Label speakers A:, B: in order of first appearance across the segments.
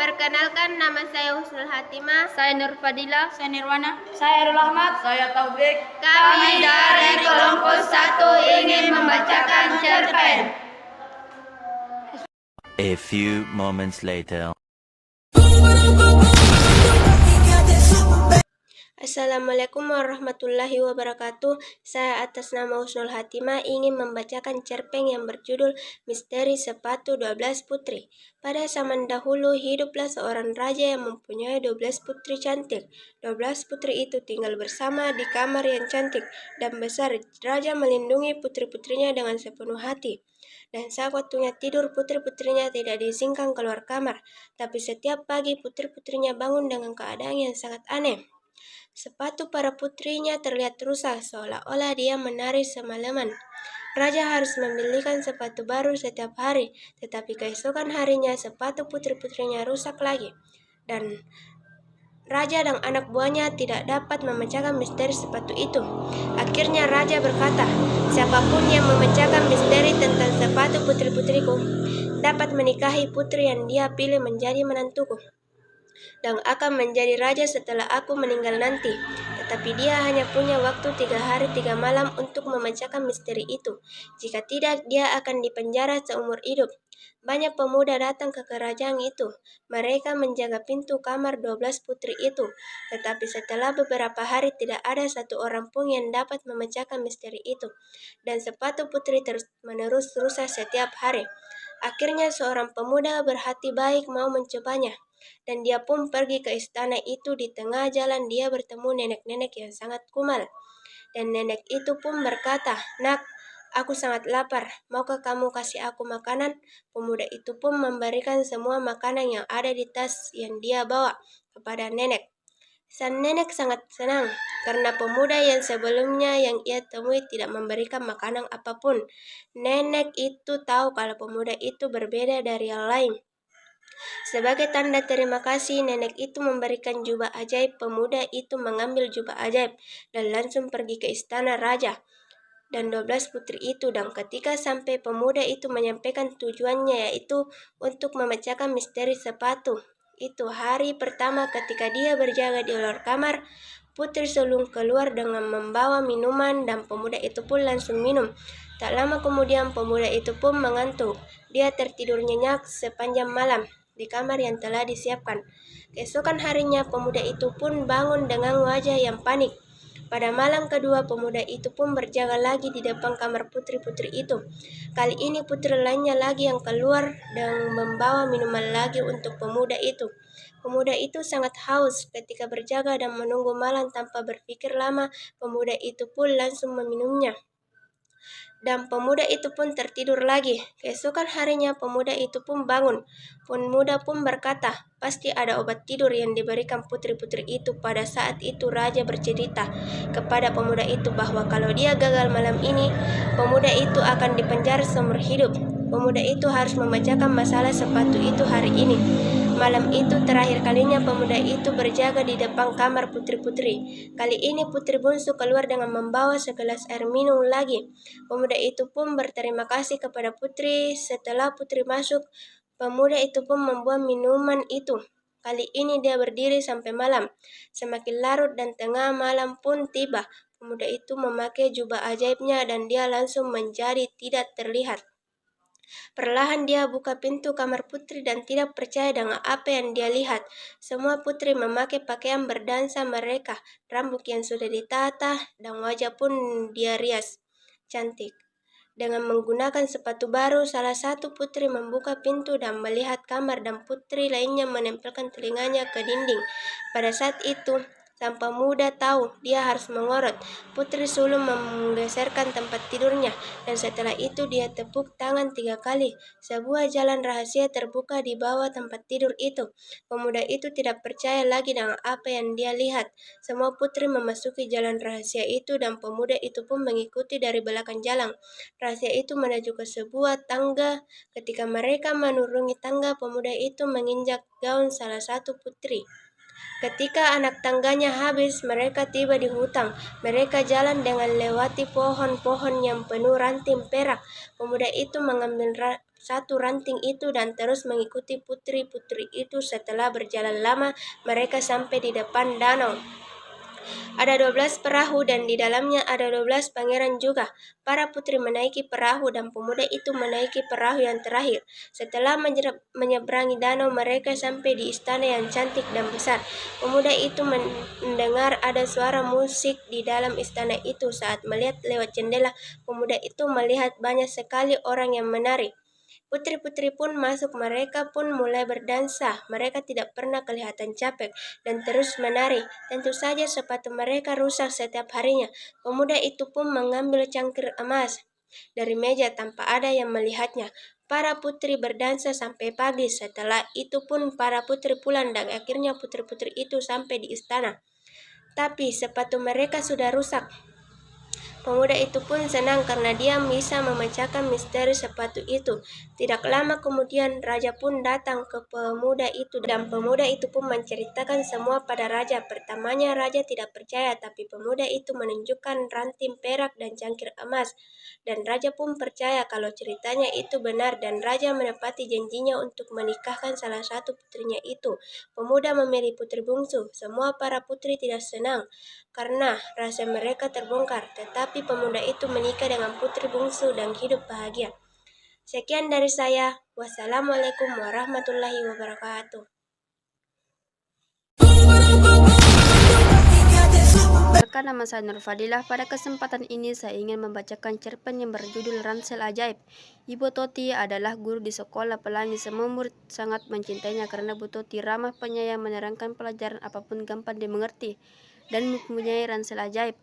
A: Perkenalkan, nama saya Husnul Hatimah.
B: Saya Nur Fadila.
C: Saya Nirwana.
D: Saya Erul Ahmad.
E: Saya Taufik.
A: Kami dari kelompok 1 ingin membacakan cerpen.
F: A few moments later.
A: Assalamualaikum warahmatullahi wabarakatuh. Saya atas nama Husnul Hatimah ingin membacakan cerpen yang berjudul Misteri Sepatu 12 Putri. Pada zaman dahulu hiduplah seorang raja yang mempunyai 12 putri cantik. 12 putri itu tinggal bersama di kamar yang cantik dan besar. Raja melindungi putri-putrinya dengan sepenuh hati. Dan saat waktunya tidur, putri-putrinya tidak diizinkan keluar kamar. Tapi setiap pagi putri-putrinya bangun dengan keadaan yang sangat aneh. Sepatu para putrinya terlihat rusak, seolah-olah dia menari semalaman. Raja harus membelikan sepatu baru setiap hari, tetapi keesokan harinya sepatu putri-putrinya rusak lagi. Dan Raja dan anak buahnya tidak dapat memecahkan misteri sepatu itu. Akhirnya Raja berkata, siapapun yang memecahkan misteri tentang sepatu putri-putriku dapat menikahi putri yang dia pilih menjadi menantuku, dan akan menjadi raja setelah aku meninggal nanti. Tetapi dia hanya punya waktu 3 hari 3 malam untuk memecahkan misteri itu. Jika tidak, dia akan dipenjara seumur hidup. Banyak pemuda datang ke kerajaan itu. Mereka menjaga pintu kamar 12 putri itu. Tetapi setelah beberapa hari tidak ada satu orang pun yang dapat memecahkan misteri itu. Dan sepatu putri terus-menerus rusak setiap hari. Akhirnya seorang pemuda berhati baik mau mencobanya. Dan dia pun pergi ke istana itu. Di tengah jalan dia bertemu nenek-nenek yang sangat kumal. Dan nenek itu pun berkata, "Nak, aku sangat lapar. Maukah kamu kasih aku makanan?" Pemuda itu pun memberikan semua makanan yang ada di tas yang dia bawa kepada nenek. Sang nenek sangat senang karena pemuda yang sebelumnya yang ia temui tidak memberikan makanan apapun. Nenek itu tahu kalau pemuda itu berbeda dari yang lain. Sebagai tanda terima kasih, nenek itu memberikan jubah ajaib. Pemuda itu mengambil jubah ajaib dan langsung pergi ke istana raja dan 12 putri itu. Dan ketika sampai, pemuda itu menyampaikan tujuannya, yaitu untuk memecahkan misteri sepatu itu. Hari pertama ketika dia berjaga di luar kamar, putri sulung keluar dengan membawa minuman dan pemuda itu pun langsung minum. Tak lama kemudian pemuda itu pun mengantuk. Dia tertidur nyenyak sepanjang malam di kamar yang telah disiapkan. Keesokan harinya pemuda itu pun bangun dengan wajah yang panik. Pada malam kedua pemuda itu pun berjaga lagi di depan kamar putri-putri itu. Kali ini putri lainnya lagi yang keluar dan membawa minuman lagi untuk pemuda itu. Pemuda itu sangat haus. Ketika berjaga dan menunggu malam tanpa berpikir lama, pemuda itu pun langsung meminumnya. Dan pemuda itu pun tertidur lagi. Keesokan harinya pemuda itu pun bangun. Pemuda pun berkata, pasti ada obat tidur yang diberikan putri-putri itu. Pada saat itu raja bercerita kepada pemuda itu bahwa kalau dia gagal malam ini, pemuda itu akan dipenjara seumur hidup. Pemuda itu harus memecahkan masalah sepatu itu hari ini. Malam itu terakhir kalinya pemuda itu berjaga di depan kamar putri-putri. Kali ini putri bungsu keluar dengan membawa segelas air minum lagi. Pemuda itu pun berterima kasih kepada putri. Setelah putri masuk, pemuda itu pun membuat minuman itu. Kali ini dia berdiri sampai malam. Semakin larut dan tengah malam pun tiba. Pemuda itu memakai jubah ajaibnya dan dia langsung menjadi tidak terlihat. Perlahan dia buka pintu kamar putri dan tidak percaya dengan apa yang dia lihat. Semua putri memakai pakaian berdansa mereka, rambut yang sudah ditata dan wajah pun dia rias cantik. Dengan menggunakan sepatu baru, salah satu putri membuka pintu dan melihat kamar dan putri lainnya menempelkan telinganya ke dinding. Pada saat itu, sang pemuda tahu dia harus mengorot. Putri sulung menggeserkan tempat tidurnya dan setelah itu dia tepuk tangan 3 kali. Sebuah jalan rahasia terbuka di bawah tempat tidur itu. Pemuda itu tidak percaya lagi dengan apa yang dia lihat. Semua putri memasuki jalan rahasia itu dan pemuda itu pun mengikuti dari belakang jalan. Rahasia itu menuju ke sebuah tangga. Ketika mereka menuruni tangga, pemuda itu menginjak gaun salah satu putri. Ketika anak tangganya habis, mereka tiba di hutan. Mereka jalan dengan lewati pohon-pohon yang penuh ranting perak. Pemuda itu mengambil satu ranting itu dan terus mengikuti putri-putri itu. Setelah berjalan lama, mereka sampai di depan danau. Ada 12 perahu dan di dalamnya ada 12 pangeran juga. Para putri menaiki perahu dan pemuda itu menaiki perahu yang terakhir. Setelah menyeberangi danau, mereka sampai di istana yang cantik dan besar. Pemuda itu mendengar ada suara musik di dalam istana itu. Saat melihat lewat jendela, pemuda itu melihat banyak sekali orang yang menari. Putri-putri pun masuk, mereka pun mulai berdansa. Mereka tidak pernah kelihatan capek dan terus menari. Tentu saja sepatu mereka rusak setiap harinya. Pemuda itu pun mengambil cangkir emas dari meja tanpa ada yang melihatnya. Para putri berdansa sampai pagi. Setelah itu pun para putri pulang dan akhirnya putri-putri itu sampai di istana. Tapi sepatu mereka sudah rusak. Pemuda itu pun senang karena dia bisa memecahkan misteri sepatu itu. Tidak lama kemudian raja pun datang ke pemuda itu dan pemuda itu pun menceritakan semua pada raja. Pertamanya raja tidak percaya, tapi pemuda itu menunjukkan ranting perak dan cangkir emas. Dan raja pun percaya kalau ceritanya itu benar dan raja menepati janjinya untuk menikahkan salah satu putrinya itu. Pemuda memilih putri bungsu. Semua para putri tidak senang karena rahasia mereka terbongkar, tetapi pemuda itu menikah dengan putri bungsu dan hidup bahagia. Sekian dari saya. Wassalamualaikum warahmatullahi wabarakatuh.
B: Perkenalkan, nama saya Nur Fadilah. Pada kesempatan ini saya ingin membacakan cerpen yang berjudul Ransel Ajaib. Ibu Toti adalah guru di sekolah pelangi. Semua murid sangat mencintainya karena Bu Toti ramah, penyayang, menerangkan pelajaran apapun gampang dimengerti dan mempunyai ransel ajaib.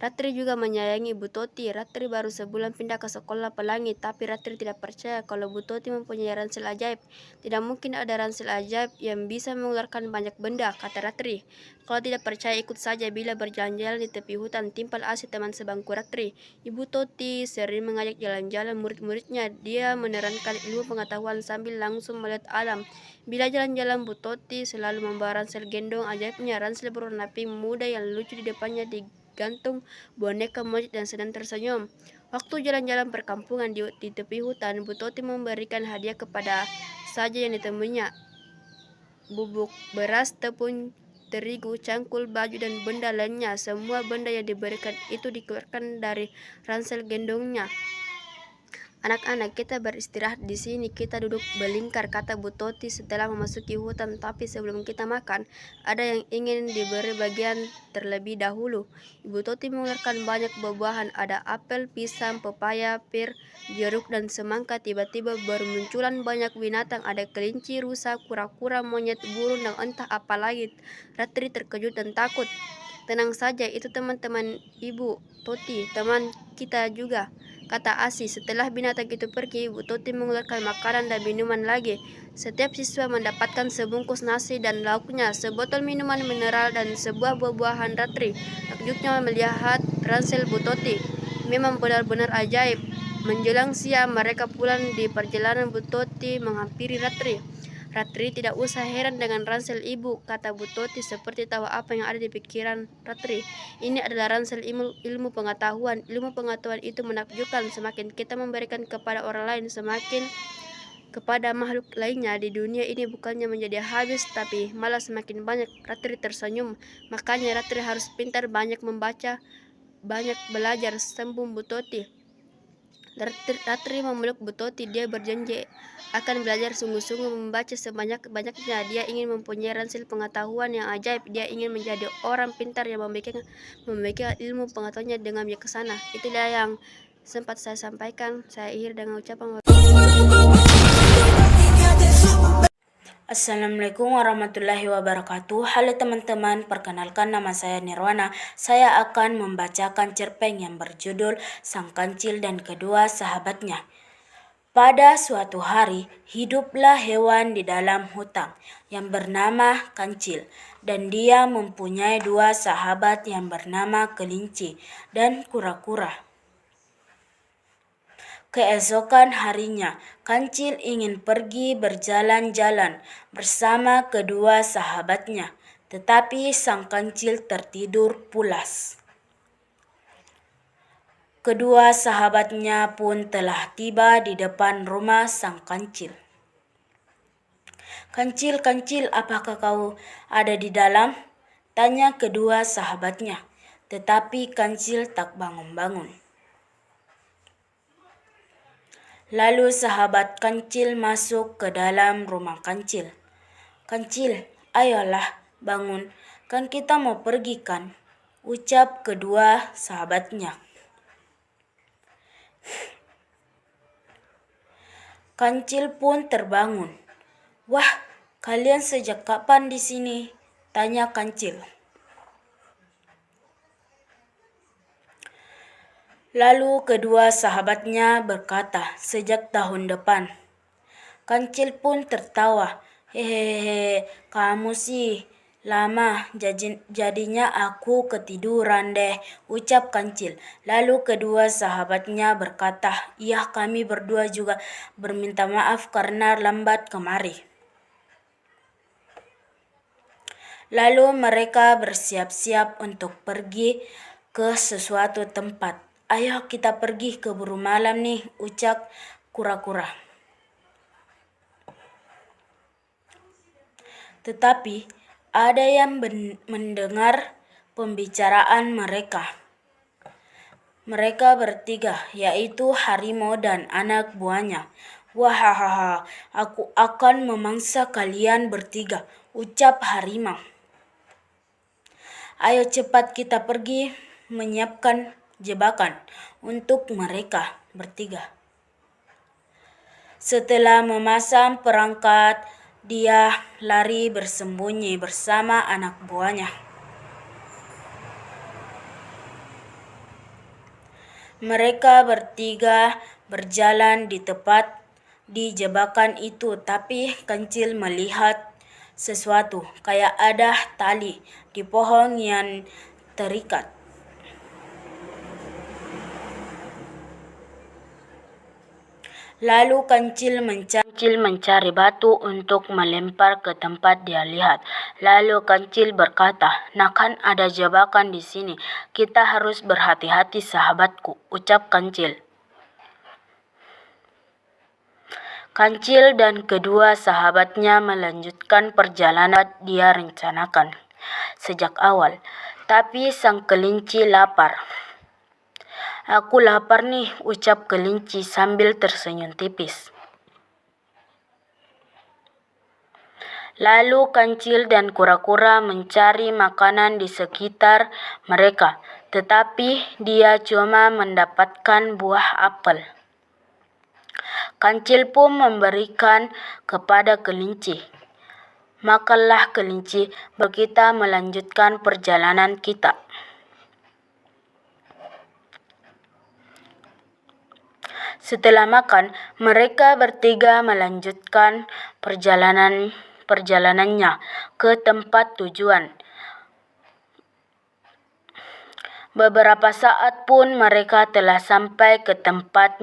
B: Ratri juga menyayangi Bu Toti. Ratri baru sebulan pindah ke sekolah pelangi, tapi Ratri tidak percaya kalau Bu Toti mempunyai ransel ajaib. Tidak mungkin ada ransel ajaib yang bisa mengeluarkan banyak benda, kata Ratri. Kalau tidak percaya, ikut saja. Bila berjalan-jalan di tepi hutan, timpal asih teman sebangku Ratri. Ibu Toti sering mengajak jalan-jalan murid-muridnya. Dia menerangkan ilmu pengetahuan sambil langsung melihat alam. Bila jalan-jalan, Bu Toti selalu membawa ransel gendong ajaibnya. Ransel berwarna pink muda yang lucu, di depannya digantung boneka monyet dan sedang tersenyum. Waktu jalan-jalan perkampungan di tepi hutan, Bu Toti memberikan hadiah kepada saja yang ditemuinya. Bubuk beras, tepung terigu, cangkul, baju, dan benda lainnya. Semua benda yang diberikan itu dikeluarkan dari ransel gendongnya. Anak-anak, kita beristirahat di sini, kita duduk belingkar, kata Bu Toti setelah memasuki hutan. Tapi sebelum kita makan, ada yang ingin diberi bagian terlebih dahulu. Ibu Toti mengeluarkan banyak buah-buahan, ada apel, pisang, pepaya, pir, jeruk, dan semangka. Tiba-tiba bermunculan banyak binatang, ada kelinci, rusa, kura-kura, monyet, burung, dan entah apa lagi. Ratri terkejut dan takut. Tenang saja, itu teman-teman Ibu Toti, teman kita juga, kata Asi. Setelah binatang itu pergi, Ibu Toti mengeluarkan makanan dan minuman lagi. Setiap siswa mendapatkan sebungkus nasi dan lauknya, sebotol minuman mineral, dan sebuah buah-buahan. Ratri takjubnya melihat ransel Bu Toti. Memang benar-benar ajaib. Menjelang siang, mereka pulang. Di perjalanan, Bu Toti menghampiri Ratri. Ratri, tidak usah heran dengan ransel ibu, kata Bu Toti seperti tahu apa yang ada di pikiran Ratri. Ini adalah ransel ilmu pengetahuan. Ilmu pengetahuan itu menakjubkan. Semakin kita memberikan kepada orang lain, semakin kepada makhluk lainnya di dunia ini, bukannya menjadi habis, tapi malah semakin banyak. Ratri tersenyum. Makanya Ratri harus pintar, banyak membaca, banyak belajar, sambung Bu Toti. Ratri memeluk Bu Toti. Dia berjanji akan belajar sungguh-sungguh, membaca sebanyak-banyaknya. Dia ingin mempunyai ransel pengetahuan yang ajaib. Dia ingin menjadi orang pintar yang membagikan ilmu pengetahuannya dengan bijaksana. Itulah yang sempat saya sampaikan. Saya akhir dengan ucapan
C: Assalamualaikum warahmatullahi wabarakatuh. Halo teman-teman, perkenalkan nama saya Nirwana. Saya akan membacakan cerpen yang berjudul Sang Kancil dan Kedua Sahabatnya. Pada suatu hari, hiduplah hewan di dalam hutan yang bernama Kancil, dan dia mempunyai dua sahabat yang bernama Kelinci dan Kura-kura. Keesokan harinya, Kancil ingin pergi berjalan-jalan bersama kedua sahabatnya, tetapi sang Kancil tertidur pulas. Kedua sahabatnya pun telah tiba di depan rumah sang kancil. "Kancil, kancil, apakah kau ada di dalam?" tanya kedua sahabatnya. Tetapi kancil tak bangun-bangun. Lalu sahabat kancil masuk ke dalam rumah kancil. "Kancil, ayolah bangun, kan kita mau pergi kan?" ucap kedua sahabatnya. Kancil pun terbangun. "Wah, kalian sejak kapan di sini?" tanya kancil. Lalu kedua sahabatnya berkata, "Sejak tahun depan." Kancil pun tertawa. "Hehehe, kamu sih lama, jadinya aku ketiduran deh," ucap kancil. Lalu kedua sahabatnya berkata, "Iya, kami berdua juga berminta maaf karena lambat kemari." Lalu mereka bersiap-siap untuk pergi ke sesuatu tempat. "Ayo kita pergi keburu malam nih," ucap kura-kura. Tetapi ada yang mendengar pembicaraan mereka. Mereka bertiga, yaitu harimau dan anak buahnya. "Wahahaha, aku akan memangsa kalian bertiga," ucap harimau. "Ayo cepat kita pergi menyiapkan jebakan untuk mereka bertiga." Setelah memasang perangkat, dia lari bersembunyi bersama anak buahnya. Mereka bertiga berjalan di tepat di jebakan itu, tapi kancil melihat sesuatu, kayak ada tali di pohon yang terikat. Lalu kancil mencari batu untuk melempar ke tempat dia lihat. Lalu kancil berkata, "Nah, kan ada jebakan di sini. Kita harus berhati-hati, sahabatku," ucap kancil. Kancil dan kedua sahabatnya melanjutkan perjalanan dia rencanakan sejak awal. Tapi sang kelinci lapar. "Aku lapar nih," ucap kelinci sambil tersenyum tipis. Lalu kancil dan kura-kura mencari makanan di sekitar mereka, tetapi dia cuma mendapatkan buah apel. Kancil pun memberikan kepada kelinci. "Makanlah kelinci, baru kita melanjutkan perjalanan kita." Setelah makan, mereka bertiga melanjutkan perjalanannya ke tempat tujuan. Beberapa saat pun mereka telah sampai ke tempat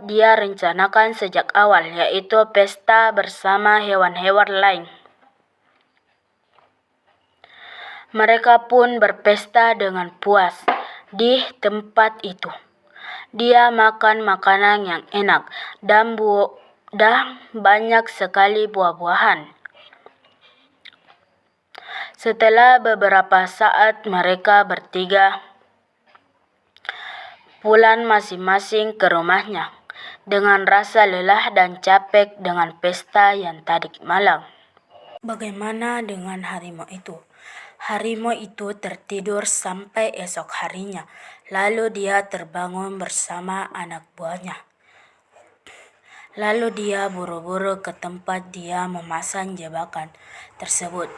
C: dia rencanakan sejak awal, yaitu pesta bersama hewan-hewan lain. Mereka pun berpesta dengan puas di tempat itu. Dia makan makanan yang enak dan banyak sekali buah-buahan. Setelah beberapa saat mereka bertiga pulang masing-masing ke rumahnya dengan rasa lelah dan capek dengan pesta yang tadi malam. Bagaimana dengan harimau itu? Harimau itu tertidur sampai esok harinya. Lalu dia terbangun bersama anak buahnya. Lalu dia buru-buru ke tempat dia memasang jebakan tersebut.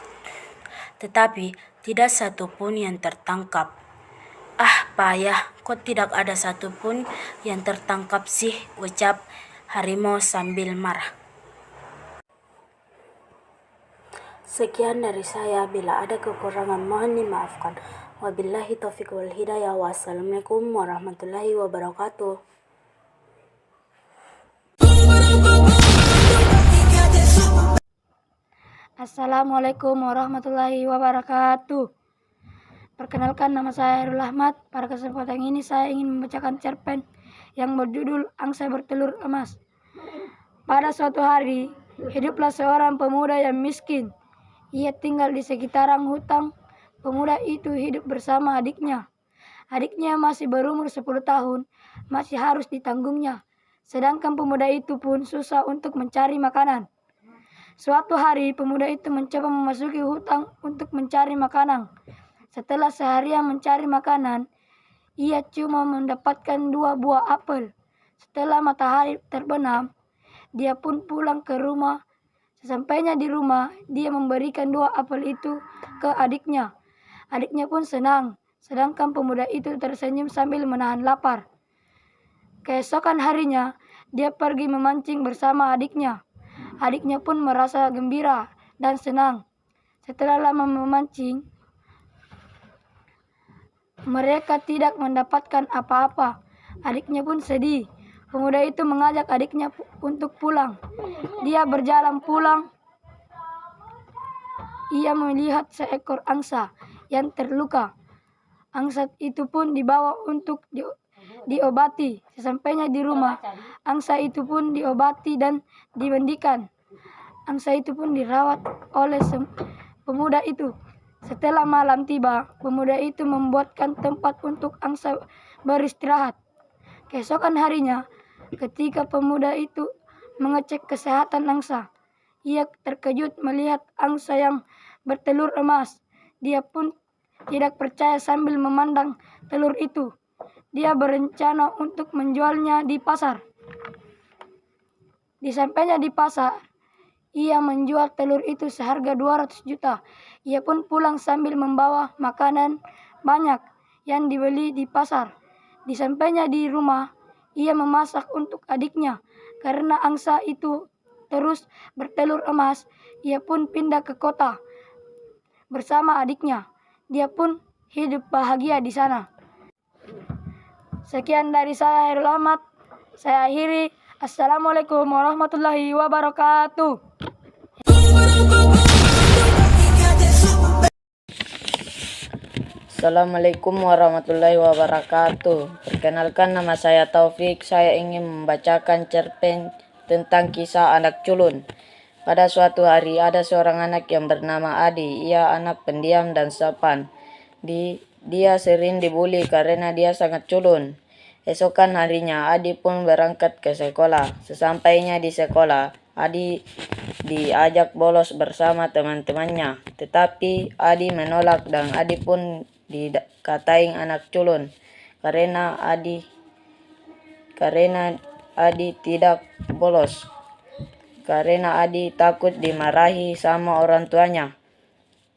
C: Tetapi tidak satu pun yang tertangkap. "Ah, payah, kok tidak ada satu pun yang tertangkap sih?" ucap harimau sambil marah. Sekian dari saya, bila ada kekurangan mohon dimaafkan. Wabillahi taufiq wal hidayah. Wassalamualaikum warahmatullahi wabarakatuh.
B: Assalamualaikum warahmatullahi wabarakatuh.
D: Perkenalkan, nama saya Hairul Ahmad. Pada kesempatan ini saya ingin membacakan cerpen yang berjudul Angsa Bertelur Emas. Pada suatu hari, hiduplah seorang pemuda yang miskin. Ia tinggal di sekitaran hutan. Pemuda itu hidup bersama adiknya. Adiknya masih berumur 10 tahun, masih harus ditanggungnya. Sedangkan pemuda itu pun susah untuk mencari makanan. Suatu hari, pemuda itu mencoba memasuki hutan untuk mencari makanan. Setelah seharian mencari makanan, ia cuma mendapatkan 2 buah apel. Setelah matahari terbenam, dia pun pulang ke rumah. Sesampainya di rumah, dia memberikan 2 apel itu ke adiknya. Adiknya pun senang, sedangkan pemuda itu tersenyum sambil menahan lapar. Keesokan harinya, dia pergi memancing bersama adiknya. Adiknya pun merasa gembira dan senang. Setelah lama memancing, mereka tidak mendapatkan apa-apa. Adiknya pun sedih. Pemuda itu mengajak adiknya untuk pulang. Dia berjalan pulang. Ia melihat seekor angsa yang terluka. Angsa itu pun dibawa untuk diobati. Sesampainya di rumah, angsa itu pun diobati dan dimandikan. Angsa itu pun dirawat oleh pemuda itu. Setelah malam tiba, pemuda itu membuatkan tempat untuk angsa beristirahat. Keesokan harinya, ketika pemuda itu mengecek kesehatan angsa, ia terkejut melihat angsa yang bertelur emas. Dia pun tidak percaya sambil memandang telur itu. Dia berencana untuk menjualnya di pasar. Disampainya di pasar, ia menjual telur itu seharga 200 juta. Ia pun pulang sambil membawa makanan banyak yang dibeli di pasar. Disampainya di rumah, ia memasak untuk adiknya. Karena angsa itu terus bertelur emas, ia pun pindah ke kota bersama adiknya. Dia pun hidup bahagia di sana. Sekian dari saya, Hairul Ahmad. Saya akhiri. Assalamualaikum warahmatullahi wabarakatuh.
E: Assalamualaikum warahmatullahi wabarakatuh. Perkenalkan, nama saya Taufik. Saya ingin membacakan cerpen tentang kisah anak culun. Pada suatu hari ada seorang anak yang bernama Adi. Ia anak pendiam dan sopan. Dia sering dibuli karena dia sangat culun. Esokan harinya Adi pun berangkat ke sekolah. Sesampainya di sekolah, Adi diajak bolos bersama teman-temannya. Tetapi Adi menolak dan Adi pun dikatain anak culun karena Adi tidak bolos. Karena Adi takut dimarahi sama orang tuanya.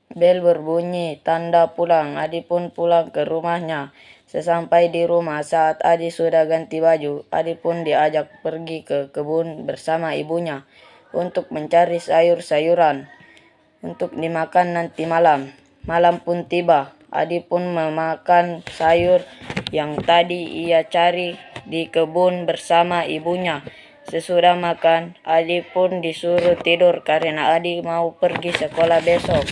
E: Bel berbunyi, tanda pulang. Adi pun pulang ke rumahnya. Sesampai di rumah, saat Adi sudah ganti baju, Adi pun diajak pergi ke kebun bersama ibunya untuk mencari sayur-sayuran untuk dimakan nanti malam. Malam pun tiba. Adi pun memakan sayur yang tadi ia cari di kebun bersama ibunya. Sesudah makan, Adi pun disuruh tidur karena Adi mau pergi sekolah besok.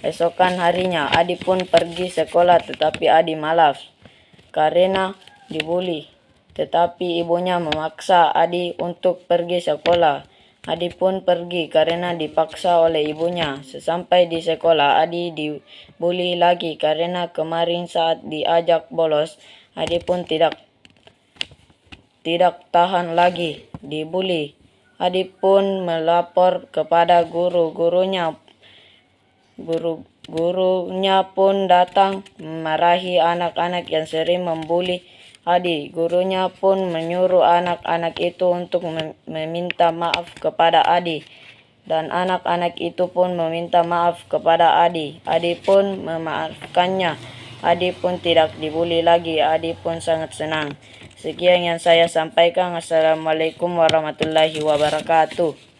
E: Esokan harinya, Adi pun pergi sekolah tetapi Adi malas karena dibuli. Tetapi ibunya memaksa Adi untuk pergi sekolah. Adi pun pergi karena dipaksa oleh ibunya. Sesampai di sekolah, Adi dibuli lagi karena kemarin saat diajak bolos, Adi pun tidak tahan lagi dibuli. Adi pun melapor kepada guru-gurunya. Gurunya pun datang memarahi anak-anak yang sering membuli Adi. Gurunya pun menyuruh anak-anak itu untuk meminta maaf kepada Adi. Dan anak-anak itu pun meminta maaf kepada Adi. Adi pun memaafkannya. Adi pun tidak dibuli lagi. Adi pun sangat senang. Sekian yang saya sampaikan. Assalamualaikum warahmatullahi wabarakatuh.